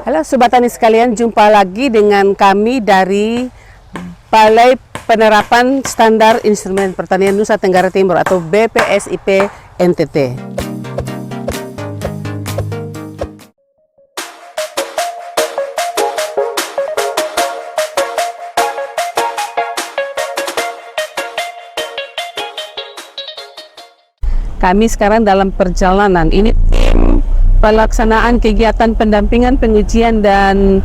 Halo Sobat Tani sekalian, jumpa lagi dengan kami dari Balai Penerapan Standar Instrumen Pertanian Nusa Tenggara Timur atau BPSIP NTT. Kami sekarang dalam perjalanan, ini tim pelaksanaan kegiatan pendampingan, pengujian, dan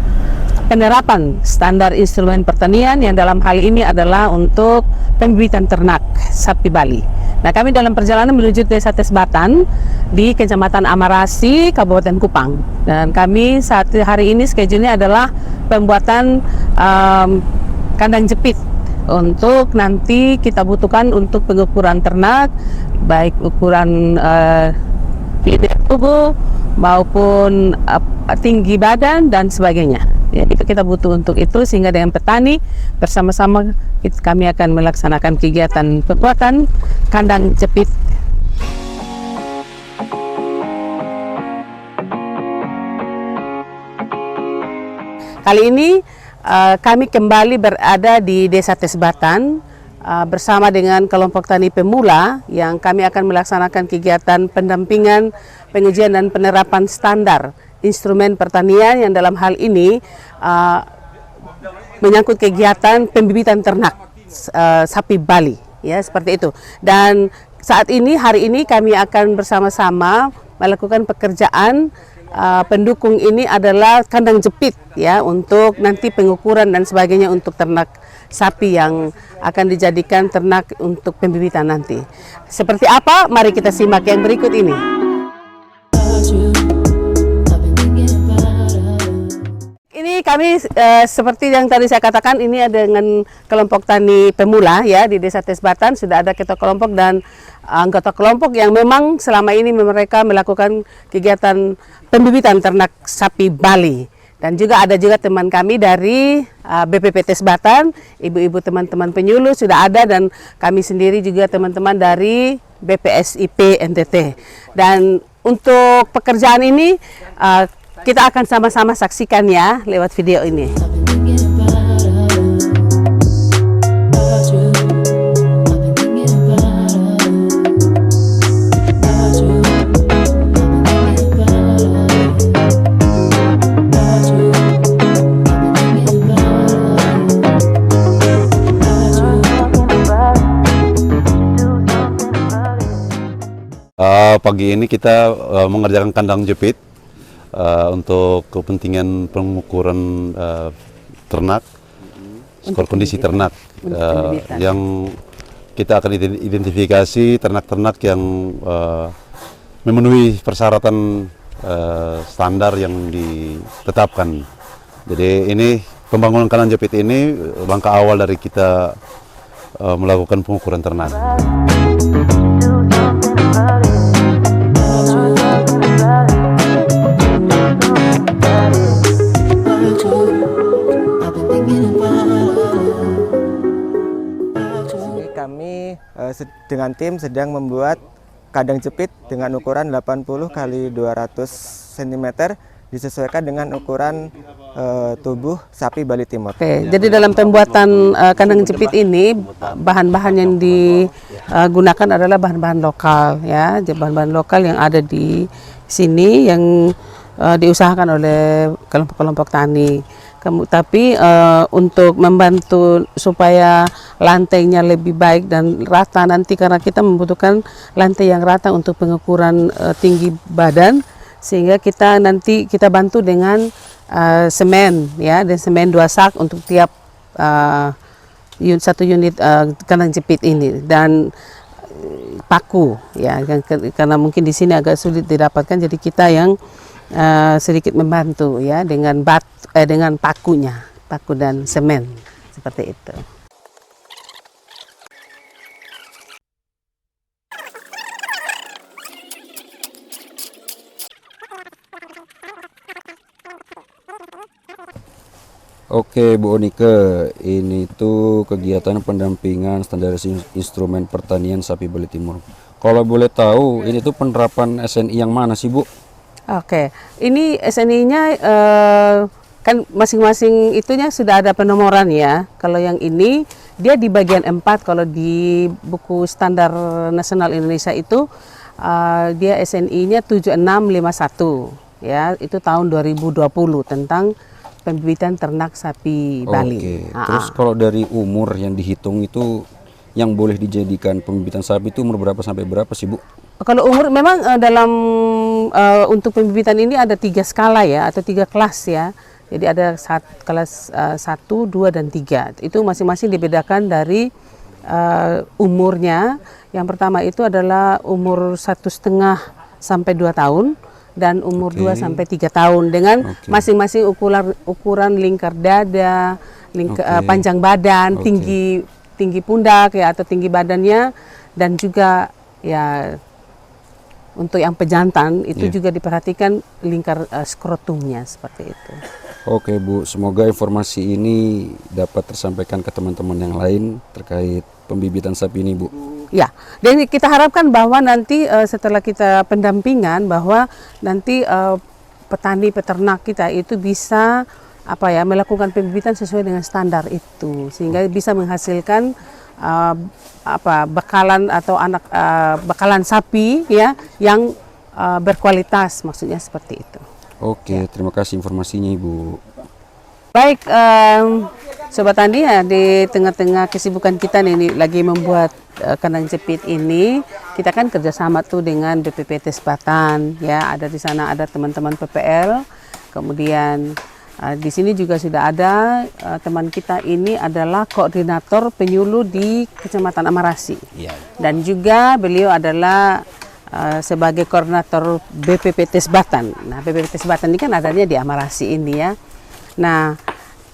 penerapan standar instrumen pertanian yang dalam hal ini adalah untuk pembibitan ternak sapi Bali. Nah, kami dalam perjalanan menuju Desa Tesbatan di Kecamatan Amarasi, Kabupaten Kupang. Dan kami saat hari ini schedule-nya adalah pembuatan kandang jepit untuk nanti kita butuhkan untuk pengukuran ternak, baik ukuran tubuh maupun tinggi badan dan sebagainya. Ya, itu kita butuh untuk itu, sehingga dengan petani bersama-sama kami akan melaksanakan kegiatan pembuatan kandang jepit. Kali ini kami kembali berada di Desa Tesbatan bersama dengan kelompok tani pemula yang kami akan melaksanakan kegiatan pendampingan, pengujian, dan penerapan standar instrumen pertanian yang dalam hal ini menyangkut kegiatan pembibitan ternak sapi Bali, ya, seperti itu. Dan saat ini, hari ini kami akan bersama-sama melakukan pekerjaan pendukung ini adalah kandang jepit, ya, untuk nanti pengukuran dan sebagainya untuk ternak sapi yang akan dijadikan ternak untuk pembibitan nanti. Seperti apa? Mari kita simak yang berikut ini. Ini kami seperti yang tadi saya katakan, ini ada dengan kelompok tani pemula, ya, di Desa Tesbatan. Sudah ada ketua kelompok dan anggota kelompok yang memang selama ini mereka melakukan kegiatan pembibitan ternak sapi Bali. Dan juga ada juga teman kami dari BPP Tesbatan, ibu-ibu teman-teman penyuluh sudah ada, dan kami sendiri juga teman-teman dari BPSIP NTT. Dan untuk pekerjaan ini kita akan sama-sama saksikan, ya, lewat video ini. Pagi ini kita mengerjakan kandang jepit untuk kepentingan pengukuran ternak, skor kondisi ternak, yang kita akan identifikasi ternak-ternak yang memenuhi persyaratan standar yang ditetapkan. Jadi ini pembangunan kandang jepit ini langkah awal dari kita melakukan pengukuran ternak. Kami dengan tim sedang membuat kandang jepit dengan ukuran 80 x 200 cm disesuaikan dengan ukuran tubuh sapi Bali Timur. Oke, jadi dalam pembuatan kandang jepit ini bahan-bahan yang digunakan adalah bahan-bahan lokal, ya, bahan-bahan lokal yang ada di sini yang diusahakan oleh kelompok-kelompok tani. Tapi untuk membantu supaya lantainya lebih baik dan rata nanti, karena kita membutuhkan lantai yang rata untuk pengukuran tinggi badan, sehingga kita nanti kita bantu dengan semen, ya, dan semen 2 sak untuk tiap satu unit kandang jepit ini, dan paku, ya, karena mungkin di sini agak sulit didapatkan, jadi kita yang sedikit membantu, ya, dengan dengan pakunya, paku dan semen, seperti itu. Oke Bu Onike, ini tuh kegiatan pendampingan standarisasi instrumen pertanian sapi Bali Timur. Kalau boleh tahu, ini tuh penerapan SNI yang mana sih Bu? Oke, ini SNI-nya kan masing-masing itunya sudah ada penomoran ya. Kalau yang ini dia di bagian 4, kalau di buku standar nasional Indonesia itu dia SNI-nya 7651 ya, itu tahun 2020 tentang pembibitan ternak sapi Bali. Oke. Terus kalau dari umur yang dihitung itu yang boleh dijadikan pembibitan sapi itu umur berapa sampai berapa sih, Bu? Kalau umur memang dalam untuk pembibitan ini ada 3 skala ya, atau 3 kelas ya. Jadi ada kelas 1, 2, dan 3. Itu masing-masing dibedakan dari umurnya. Yang pertama itu adalah umur 1,5 sampai 2 tahun dan umur 2 sampai 3 tahun dengan masing-masing ukuran lingkar dada, panjang badan, tinggi pundak ya atau tinggi badannya, dan juga ya untuk yang pejantan itu juga diperhatikan lingkar skrotumnya seperti itu. Oke Bu, semoga informasi ini dapat tersampaikan ke teman-teman yang lain terkait pembibitan sapi ini, Bu. Ya, dan kita harapkan bahwa nanti setelah kita pendampingan bahwa nanti petani peternak kita itu bisa melakukan pembibitan sesuai dengan standar itu, sehingga bisa menghasilkan bakalan atau bakalan sapi ya yang berkualitas, maksudnya seperti itu. Oke, terima kasih informasinya Ibu. Baik, Sobat Tani ya, di tengah-tengah kesibukan kita nih lagi membuat kandang jepit ini, kita kan kerjasama tuh dengan BPP Tesbatan ya, ada di sana ada teman-teman PPL, kemudian di sini juga sudah ada teman kita ini adalah koordinator penyuluh di Kecamatan Amarasi, dan juga beliau adalah sebagai koordinator BPP Tesbatan. Nah, BPP Tesbatan ini kan adanya di Amarasi ini ya. Nah,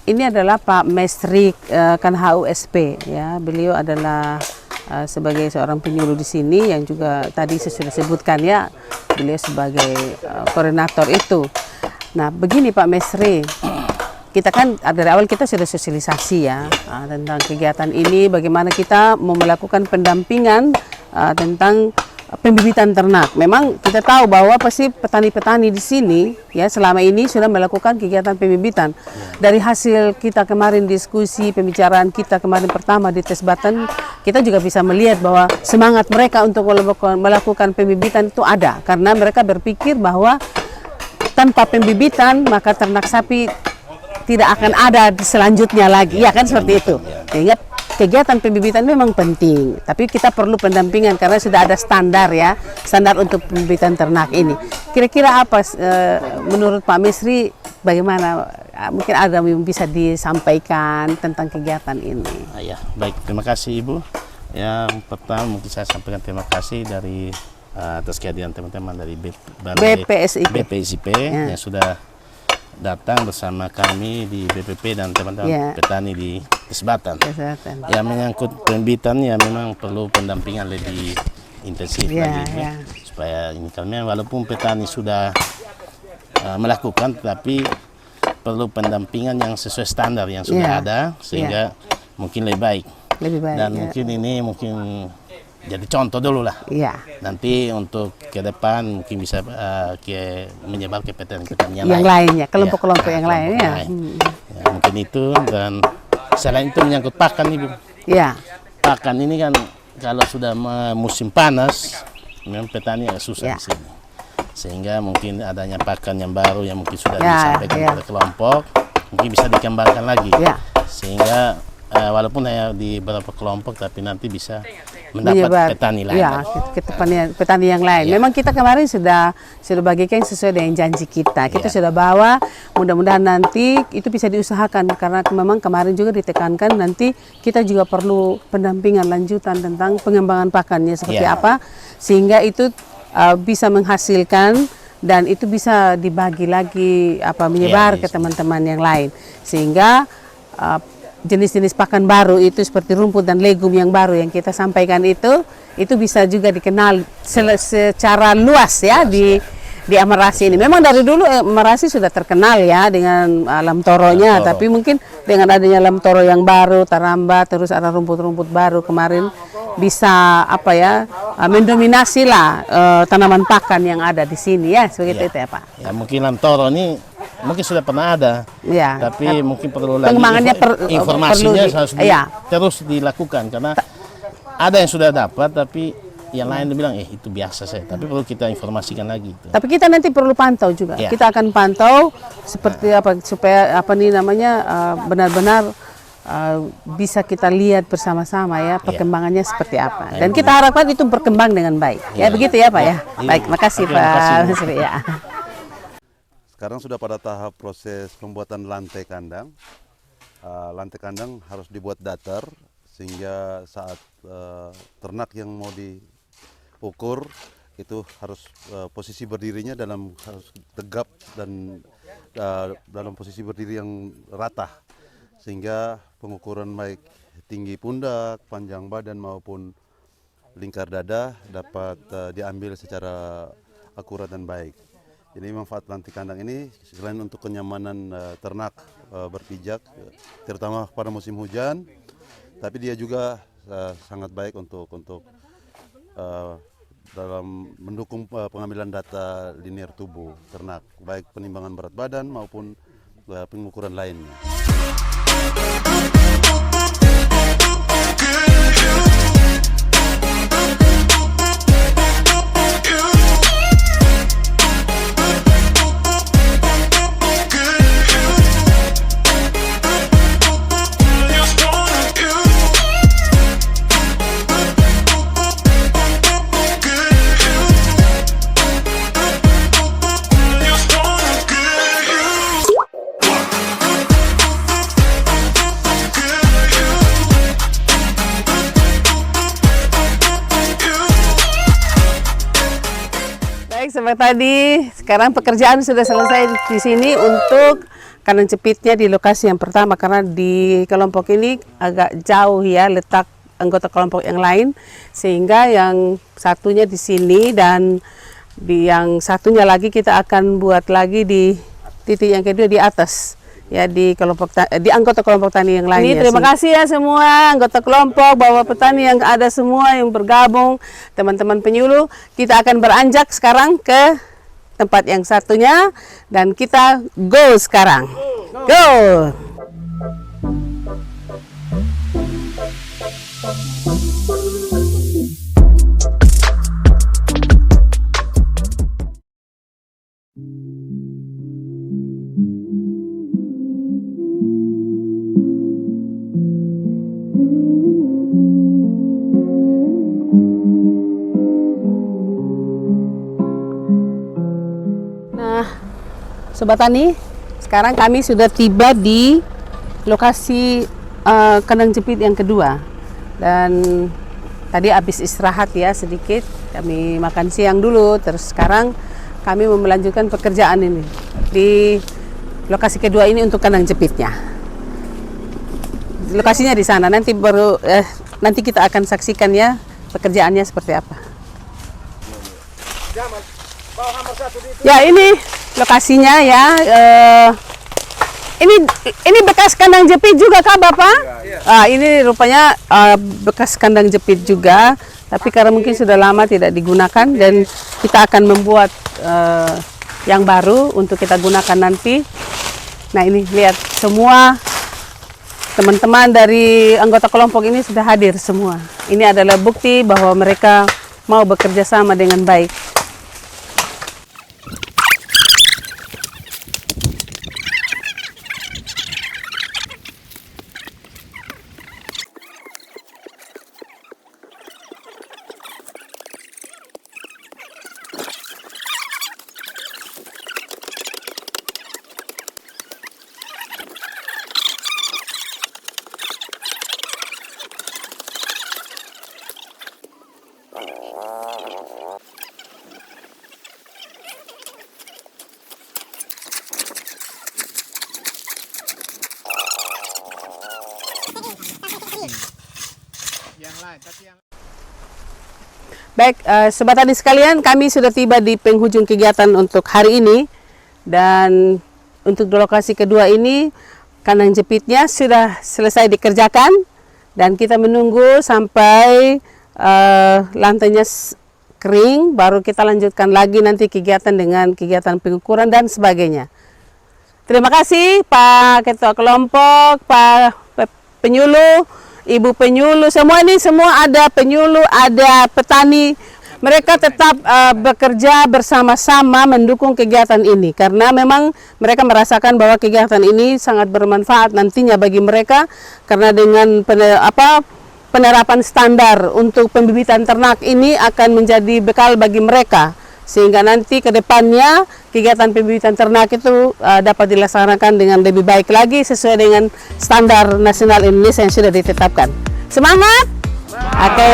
ini adalah Pak Mesri kan HUSP ya. Beliau adalah sebagai seorang penyuluh di sini yang juga tadi saya sudah sebutkan ya, beliau sebagai koordinator itu. Nah, begini Pak Mesri, kita kan dari awal kita sudah sosialisasi ya tentang kegiatan ini, bagaimana kita mau melakukan pendampingan tentang pembibitan ternak. Memang kita tahu bahwa pasti petani-petani di sini ya selama ini sudah melakukan kegiatan pembibitan. Dari hasil kita kemarin diskusi pembicaraan kita kemarin pertama di Tesbatan, kita juga bisa melihat bahwa semangat mereka untuk melakukan pembibitan itu ada, karena mereka berpikir bahwa tanpa pembibitan maka ternak sapi tidak akan ada selanjutnya lagi, ya kan seperti itu. Sehingga kegiatan pembibitan memang penting, tapi kita perlu pendampingan karena sudah ada standar ya, standar untuk pembibitan ternak ini. Kira-kira apa menurut Pak Mesri, bagaimana mungkin ada yang bisa disampaikan tentang kegiatan ini? Ya, baik, terima kasih Ibu. Yang pertama mungkin saya sampaikan terima kasih dari atas kehadiran teman-teman dari BPSIP yang sudah datang bersama kami di BPP dan teman-teman petani di Tesbatan. Ya, menyangkut pembibitan ya memang perlu pendampingan lebih intensif lagi supaya ini, karena walaupun petani sudah melakukan, tetapi perlu pendampingan yang sesuai standar yang sudah ada sehingga mungkin lebih baik. Dan mungkin ini jadi contoh dulu lah. Nanti untuk ke depan mungkin bisa menyebar ke petani-petani yang lain. Kelompok-kelompok yang lain ya. Mungkin itu, dan selain itu menyangkut pakan Ibu. Pakan ini kan kalau sudah musim panas, memang petani agak susah di sini. Sehingga mungkin adanya pakan yang baru yang mungkin sudah disampaikan pada kelompok, mungkin bisa dikembangkan lagi. Sehingga walaupun hanya di beberapa kelompok, tapi nanti bisa mendapat petani lain. Ke petani yang lain. Memang kita kemarin sudah bagikan sesuai dengan janji kita. Kita sudah bawa, mudah-mudahan nanti itu bisa diusahakan, karena memang kemarin juga ditekankan nanti kita juga perlu pendampingan lanjutan tentang pengembangan pakannya seperti apa, sehingga itu bisa menghasilkan dan itu bisa dibagi lagi menyebar ke teman-teman yang lain, sehingga jenis-jenis pakan baru itu seperti rumput dan legum yang baru yang kita sampaikan itu bisa juga dikenal secara luas ya di Amerasi ini. Memang dari dulu Amerasi sudah terkenal ya dengan alam toronya, tapi mungkin dengan adanya alam toro yang baru, Taramba, terus ada rumput-rumput baru kemarin bisa apa ya mendominasi lah tanaman pakan yang ada di sini ya, seperti itu ya Pak. Ya mungkin lam toro ini mungkin sudah pernah ada, Ya. tapi mungkin perlu lagi Pengembangannya informasinya perlu harus terus dilakukan karena ada yang sudah dapat tapi yang lain bilang itu biasa saya, tapi perlu kita informasikan lagi itu. Tapi kita nanti perlu pantau juga. Ya. Kita akan pantau seperti apa supaya apa nih namanya benar-benar bisa kita lihat bersama-sama ya perkembangannya seperti apa. Dan kita harapkan itu berkembang dengan baik. Ya begitu ya Pak ya. Baik, makasih Oke, Pak. makasih. Masri, ya. Sekarang sudah pada tahap proses pembuatan lantai kandang. Lantai kandang harus dibuat datar sehingga saat ternak yang mau diukur itu harus posisi berdirinya harus tegap dan dalam posisi berdiri yang rata sehingga pengukuran baik tinggi pundak, panjang badan maupun lingkar dada dapat diambil secara akurat dan baik. Jadi manfaat lantai kandang ini selain untuk kenyamanan ternak berpijak, terutama pada musim hujan, tapi dia juga sangat baik untuk dalam mendukung pengambilan data linear tubuh ternak, baik penimbangan berat badan maupun pengukuran lainnya. Baik, seperti tadi, sekarang pekerjaan sudah selesai di sini untuk kandang jepitnya di lokasi yang pertama karena di kelompok ini agak jauh ya letak anggota kelompok yang lain sehingga yang satunya di sini dan di yang satunya lagi kita akan buat lagi di titik yang kedua di atas ya di anggota kelompok tani yang lainnya. Terima kasih ya semua anggota kelompok, bapak petani yang ada semua yang bergabung, teman-teman penyuluh. Kita akan beranjak sekarang ke tempat yang satunya dan kita go sekarang. Go. Sobat Tani, sekarang kami sudah tiba di lokasi kandang jepit yang kedua dan tadi habis istirahat ya sedikit, kami makan siang dulu, terus sekarang kami mau melanjutkan pekerjaan ini di lokasi kedua ini untuk kandang jepitnya. Lokasinya di sana, nanti kita akan saksikan ya pekerjaannya seperti apa. Ya ini lokasinya ya. Ini bekas kandang jepit juga kah Bapak? Ini rupanya bekas kandang jepit juga, tapi karena mungkin sudah lama tidak digunakan dan kita akan membuat yang baru untuk kita gunakan nanti. Nah ini lihat semua teman-teman dari anggota kelompok ini sudah hadir semua. Ini adalah bukti bahwa mereka mau bekerja sama dengan baik. Baik, Sobat Tani sekalian, kami sudah tiba di penghujung kegiatan untuk hari ini. Dan untuk di lokasi kedua ini, kandang jepitnya sudah selesai dikerjakan. Dan kita menunggu sampai lantainya kering, baru kita lanjutkan lagi nanti kegiatan dengan kegiatan pengukuran dan sebagainya. Terima kasih Pak Ketua Kelompok, Pak Penyuluh, Ibu Penyuluh, semua ada penyuluh, ada petani. Mereka tetap bekerja bersama-sama mendukung kegiatan ini karena memang mereka merasakan bahwa kegiatan ini sangat bermanfaat nantinya bagi mereka karena dengan penerapan standar untuk pembibitan ternak ini akan menjadi bekal bagi mereka sehingga nanti ke depannya kegiatan pembibitan ternak itu dapat dilaksanakan dengan lebih baik lagi sesuai dengan standar nasional Indonesia yang sudah ditetapkan. Semangat! Oke.